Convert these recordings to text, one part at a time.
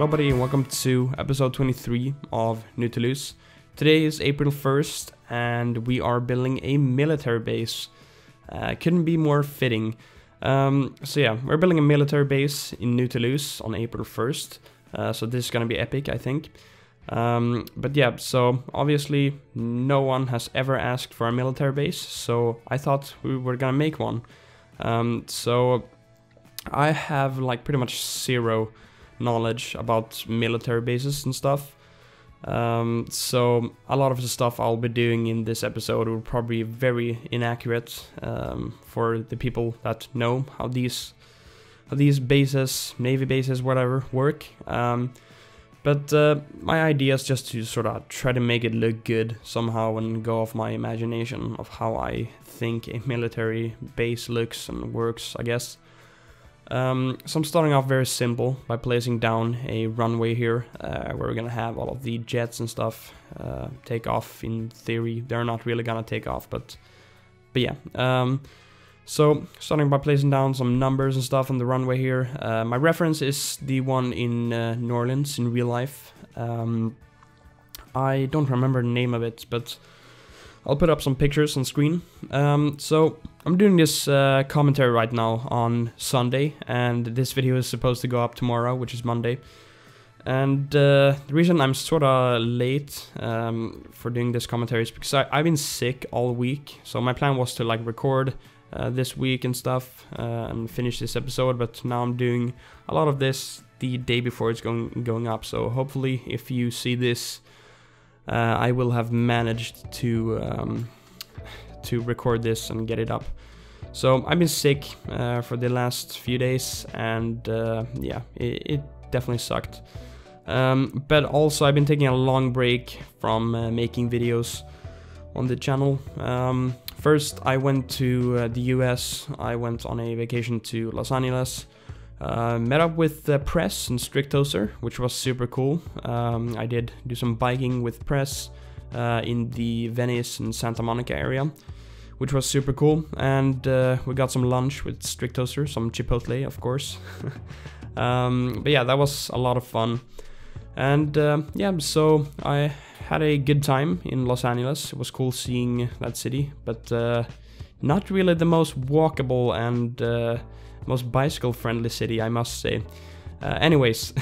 Hello buddy and welcome to episode 23 of New Toulouse. Today is April 1st and we are building a military base. Couldn't be more fitting. So yeah, we're building a military base in New Toulouse on April 1st. So this is gonna be epic, I think. But yeah, so obviously no one has ever asked for a military base, so I thought we were gonna make one. So I have like pretty much zero knowledge about military bases and stuff. So a lot of the stuff I'll be doing in this episode will probably be very inaccurate for the people that know how these bases, navy bases, whatever, work. But my idea is just to sort of try to make it look good somehow and go off my imagination of how I think a military base looks and works, I guess. So I'm starting off very simple by placing down a runway here where we're gonna have all of the jets and stuff take off. In theory, they're not really gonna take off, but yeah. So starting by placing down some numbers and stuff on the runway here. My reference is the one in New Orleans in real life. I don't remember the name of it, but I'll put up some pictures on screen. So I'm doing this commentary right now on Sunday, and this video is supposed to go up tomorrow, which is Monday. And the reason I'm sort of late for doing this commentary is because I've been sick all week. So my plan was to like record this week and stuff and finish this episode, but now I'm doing a lot of this the day before it's going up. So hopefully, if you see this, I will have managed to record this and get it up. So I've been sick for the last few days, and yeah, it definitely sucked. But also I've been taking a long break from making videos on the channel. First I went to the US. I went on a vacation to Los Angeles. Met up with Press and Strict, which was super cool. I did do some biking with Press in the Venice and Santa Monica area, which was super cool. And we got some lunch with Strict, some Chipotle, of course. But yeah, that was a lot of fun. And yeah, so I had a good time in Los Angeles. It was cool seeing that city, but not really the most walkable and most bicycle friendly city, I must say. Anyways,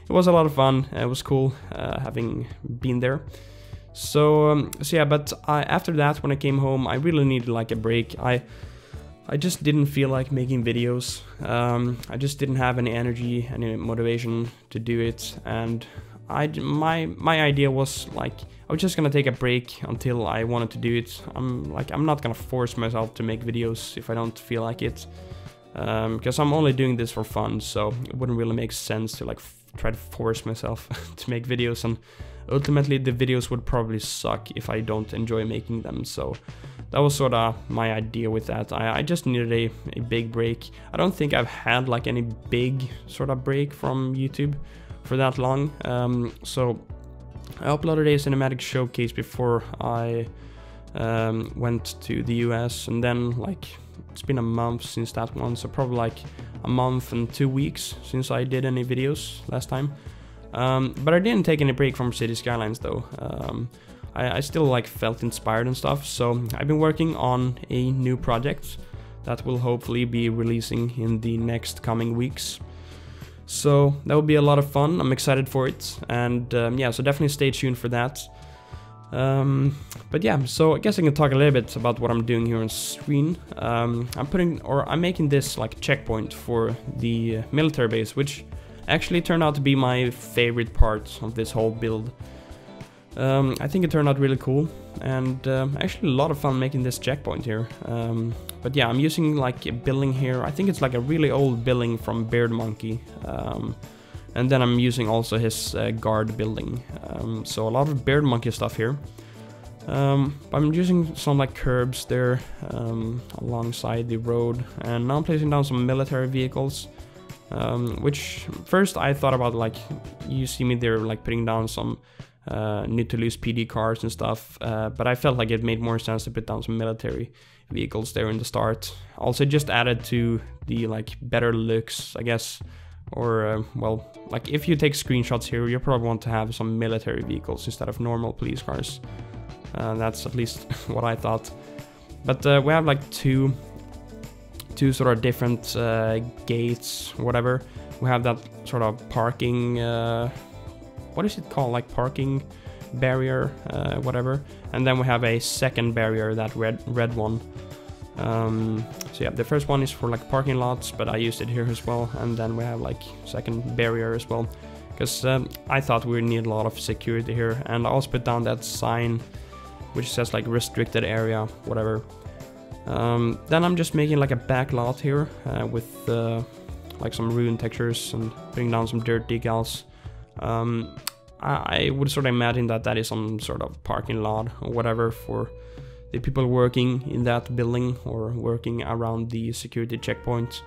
it was a lot of fun. It was cool having been there. So yeah, but after that, when I came home, I really needed like a break. I just didn't feel like making videos. I just didn't have any energy, any motivation to do it, and my idea was like I was just gonna take a break until I wanted to do it. I'm not gonna force myself to make videos if I don't feel like it. Because I'm only doing this for fun, so it wouldn't really make sense to like try to force myself to make videos, and ultimately the videos would probably suck if I don't enjoy making them. So that was sort of my idea with that. I just needed a big break. I don't think I've had like any big sort of break from YouTube for that long. So I uploaded a cinematic showcase before I went to the US, and then like it's been a month since that one, so probably like a month and 2 weeks since I did any videos last time. But I didn't take any break from Skylines though. I still like felt inspired and stuff, so I've been working on a new project that will hopefully be releasing in the next coming weeks. So that will be a lot of fun. I'm excited for it, and yeah, so definitely stay tuned for that. But yeah, so I guess I can talk a little bit about what I'm doing here on screen. I'm making this like checkpoint for the military base, which actually turned out to be my favorite part of this whole build. I think it turned out really cool, and actually a lot of fun making this checkpoint here. But yeah, I'm using like a building here. I think it's like a really old building from Beard Monkey. And then I'm using also his guard building. So a lot of Beard Monkey stuff here. I'm using some like curbs there alongside the road. And now I'm placing down some military vehicles. Which first I thought about, like, you see me there like putting down some New Toulouse PD cars and stuff. But I felt like it made more sense to put down some military vehicles there in the start. Also just added to the like better looks, I guess, or well, like if you take screenshots here, you probably want to have some military vehicles instead of normal police cars. That's at least what I thought. But we have like two sort of different gates, whatever. We have that sort of parking, what is it called, like parking barrier, whatever. And then we have a second barrier, that red one. So yeah, the first one is for like parking lots, but I used it here as well. And then we have like second barrier as well, because I thought we need a lot of security here. And I also put down that sign which says like restricted area, whatever. Then I'm just making like a back lot here with like some rune textures and putting down some dirt decals. I would sort of imagine that that is some sort of parking lot or whatever for the people working in that building or working around the security checkpoints.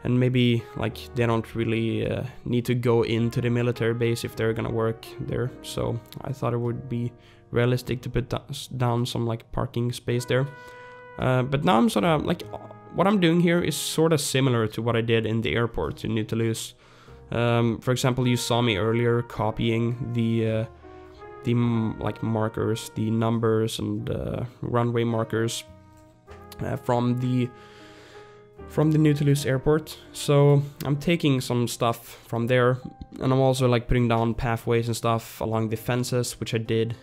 And maybe like they don't really need to go into the military base if they're gonna work there. So I thought it would be realistic to put down some like parking space there. But now I'm sort of like, what I'm doing here is sort of similar to what I did in the airport in New Toulouse. For example, you saw me earlier copying the like markers, the numbers and runway markers from the New Toulouse airport. So I'm taking some stuff from there, and I'm also like putting down pathways and stuff along the fences, which I did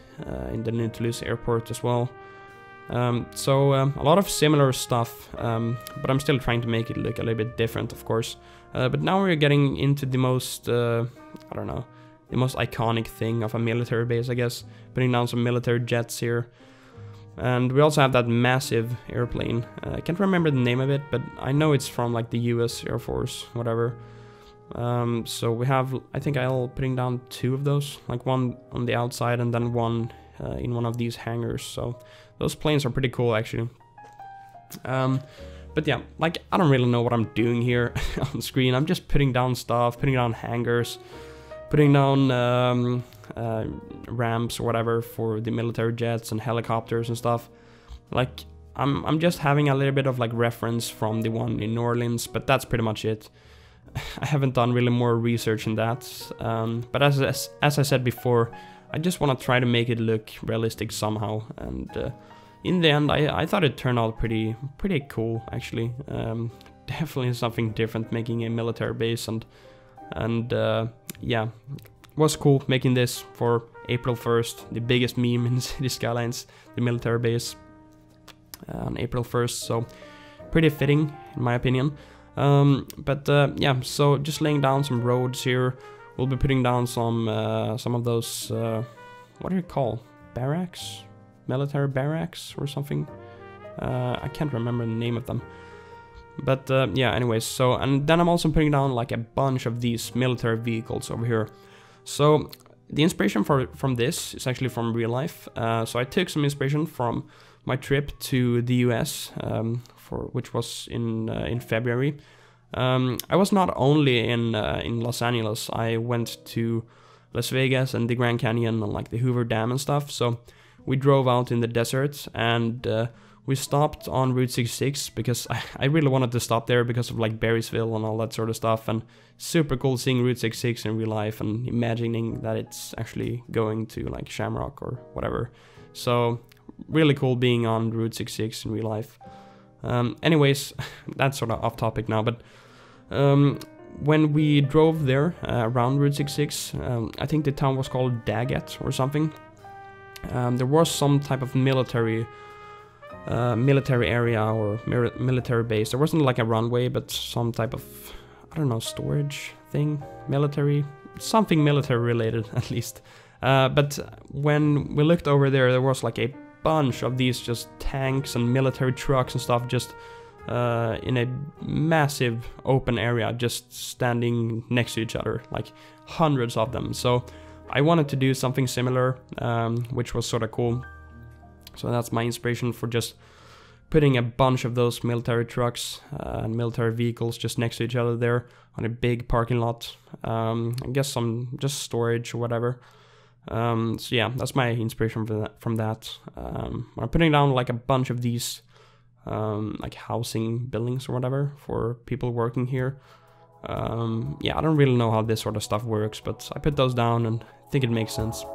in the New Toulouse airport as well. So a lot of similar stuff, but I'm still trying to make it look a little bit different, of course. But now we're getting into the most, I don't know, the most iconic thing of a military base, I guess. Putting down some military jets here. And we also have that massive airplane. I can't remember the name of it, but I know it's from like the US Air Force, whatever. So we have, I think I'll putting down 2 of those, like one on the outside and then one in one of these hangars. So those planes are pretty cool, actually. But yeah, like I don't really know what I'm doing here on screen. I'm just putting down stuff, putting down hangars, putting down ramps or whatever for the military jets and helicopters and stuff. Like I'm just having a little bit of like reference from the one in New Orleans, but that's pretty much it. I haven't done really more research in that. But as I said before, I just want to try to make it look realistic somehow. And in the end, I thought it turned out pretty cool, actually. Definitely something different, making a military base, and yeah, it was cool making this for April 1st, the biggest meme in City Skylines, the military base on April 1st. So pretty fitting, in my opinion. But yeah, so just laying down some roads here. We'll be putting down some of those, what are you called? Barracks? Military barracks or something? I can't remember the name of them. But yeah, anyways, so, and then I'm also putting down like a bunch of these military vehicles over here. So the inspiration from this is actually from real life. So I took some inspiration from my trip to the US, which was in February. I was not only in Los Angeles. I went to Las Vegas and the Grand Canyon and like the Hoover Dam and stuff. So we drove out in the desert, and we stopped on Route 66 because I really wanted to stop there because of like Berrysville and all that sort of stuff. And super cool seeing Route 66 in real life and imagining that it's actually going to like Shamrock or whatever. So really cool being on Route 66 in real life. Anyways, that's sort of off topic now, but when we drove there around Route 66, I think the town was called Daggett or something. There was some type of military area or military base. There wasn't like a runway, but some type of, I don't know, storage thing, something military related at least. But when we looked over there, there was like a bunch of these just tanks and military trucks and stuff just in a massive open area, just standing next to each other, like hundreds of them. So I wanted to do something similar, which was sort of cool. So that's my inspiration for just putting a bunch of those military trucks and military vehicles just next to each other there on a big parking lot. I guess some just storage or whatever. So yeah, that's my inspiration from that. I'm putting down like a bunch of these like housing buildings or whatever for people working here. Yeah, I don't really know how this sort of stuff works, but I put those down and I think it makes sense.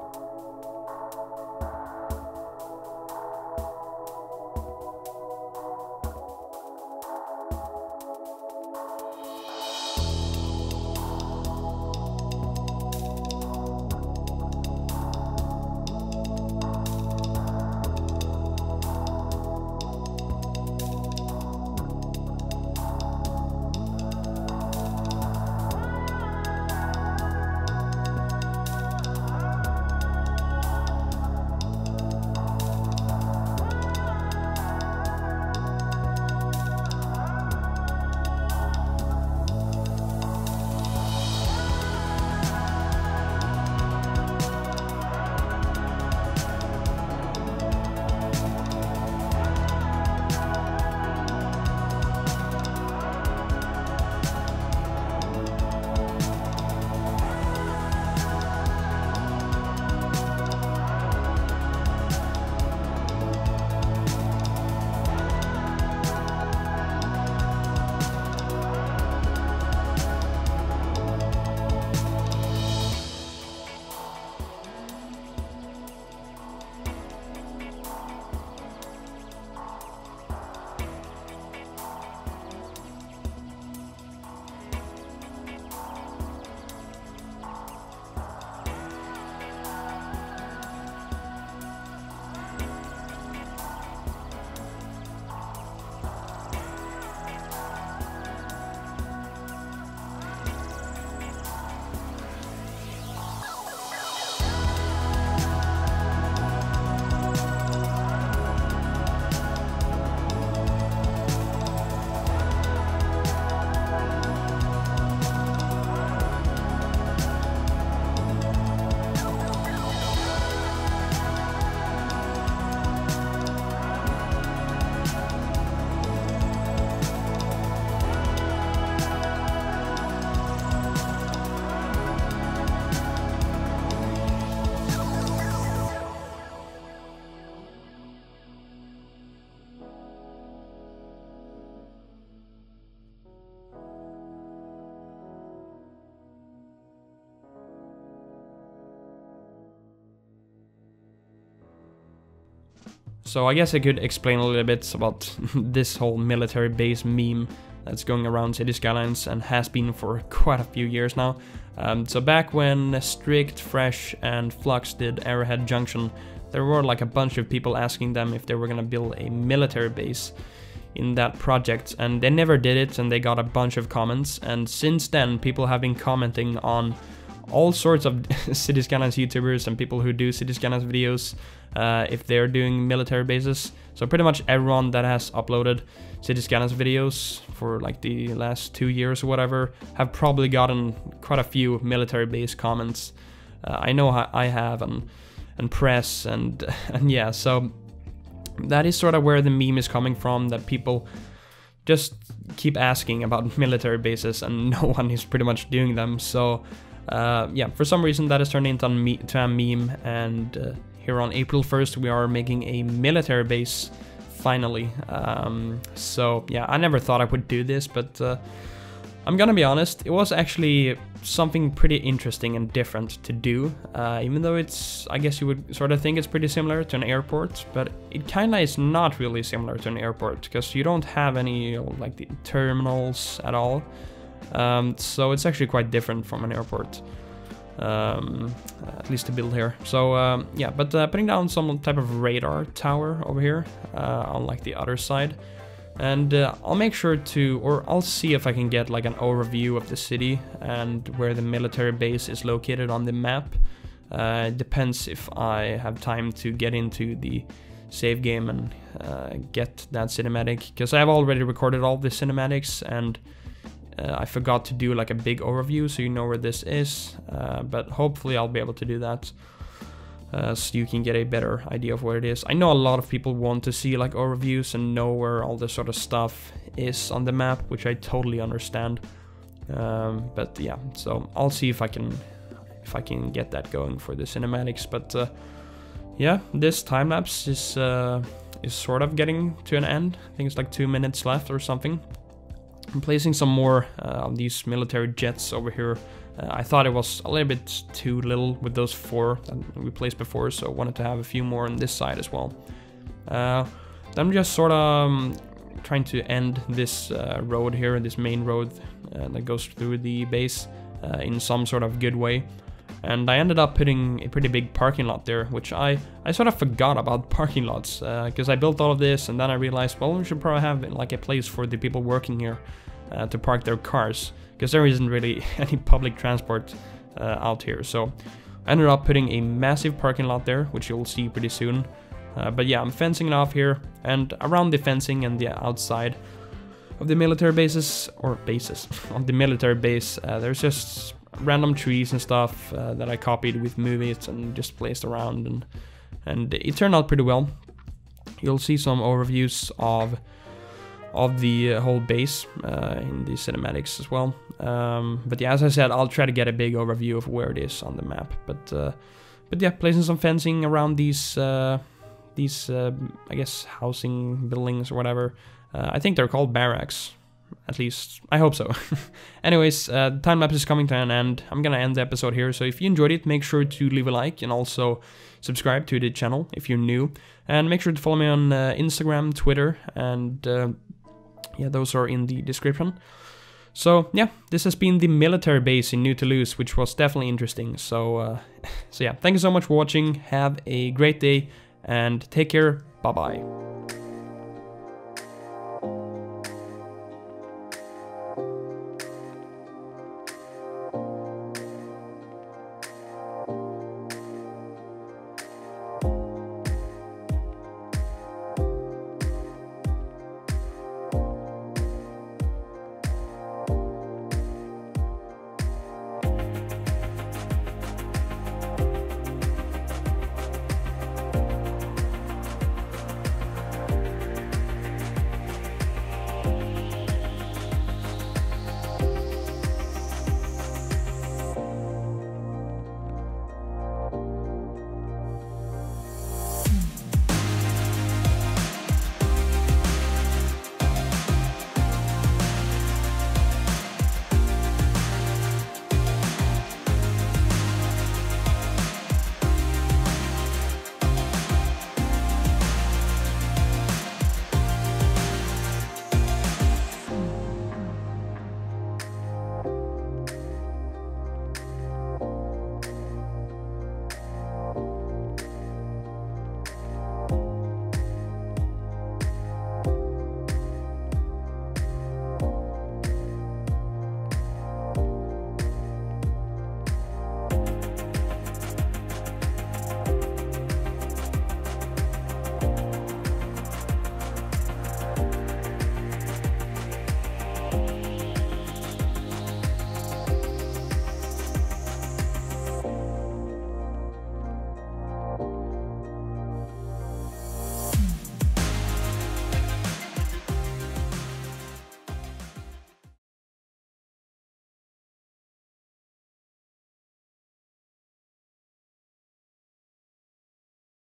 So I guess I could explain a little bit about this whole military base meme that's going around City Skylines and has been for quite a few years now. So back when Strict, Fresh and Flux did Arrowhead Junction, there were like a bunch of people asking them if they were gonna build a military base in that project, and they never did it, and they got a bunch of comments, and since then people have been commenting on all sorts of City Skylines YouTubers and people who do City Skylines videos if they're doing military bases. So pretty much everyone that has uploaded City Skylines videos for like the last 2 years or whatever have probably gotten quite a few military base comments. I know I have, and press, and yeah, so that is sort of where the meme is coming from, that people just keep asking about military bases and no one is pretty much doing them. So yeah, for some reason that has turned into a meme, and here on April 1st we are making a military base finally. So yeah, I never thought I would do this, but I'm gonna be honest, it was actually something pretty interesting and different to do, even though it's, I guess you would sort of think it's pretty similar to an airport, but it kinda is not really similar to an airport, because you don't have any like the terminals at all. So it's actually quite different from an airport, at least to build here. So yeah, but putting down some type of radar tower over here on like the other side, and I'll make sure to, or I'll see if I can get like an overview of the city and where the military base is located on the map. It depends if I have time to get into the save game and get that cinematic, because I have already recorded all the cinematics, and I forgot to do like a big overview so you know where this is, but hopefully I'll be able to do that, so you can get a better idea of where it is. I know a lot of people want to see like overviews and know where all this sort of stuff is on the map, which I totally understand, but yeah, so I'll see if I can get that going for the cinematics. But yeah, this time lapse is sort of getting to an end. I think it's like 2 minutes left or something. I'm placing some more of these military jets over here. I thought it was a little bit too little with those 4 that we placed before, so I wanted to have a few more on this side as well. Then I'm just sort of trying to end this road here, this main road that goes through the base in some sort of good way. And I ended up putting a pretty big parking lot there, which I sort of forgot about parking lots, because I built all of this and then I realized, well, we should probably have like a place for the people working here to park their cars, because there isn't really any public transport out here. So I ended up putting a massive parking lot there, which you'll see pretty soon. But yeah, I'm fencing it off here, and around the fencing and the outside of the military bases, or bases, of the military base, there's just random trees and stuff that I copied with movies and just placed around, and it turned out pretty well. You'll see some overviews of the whole base in the cinematics as well. But yeah, as I said, I'll try to get a big overview of where it is on the map. But yeah, placing some fencing around these I guess housing buildings or whatever. I think they're called barracks. At least, I hope so. Anyways, the time lapse is coming to an end. I'm gonna end the episode here, so if you enjoyed it, make sure to leave a like and also subscribe to the channel if you're new. And make sure to follow me on Instagram, Twitter, and yeah, those are in the description. So yeah, this has been the military base in New Toulouse, which was definitely interesting. So, so yeah, thank you so much for watching. Have a great day, and take care. Bye-bye.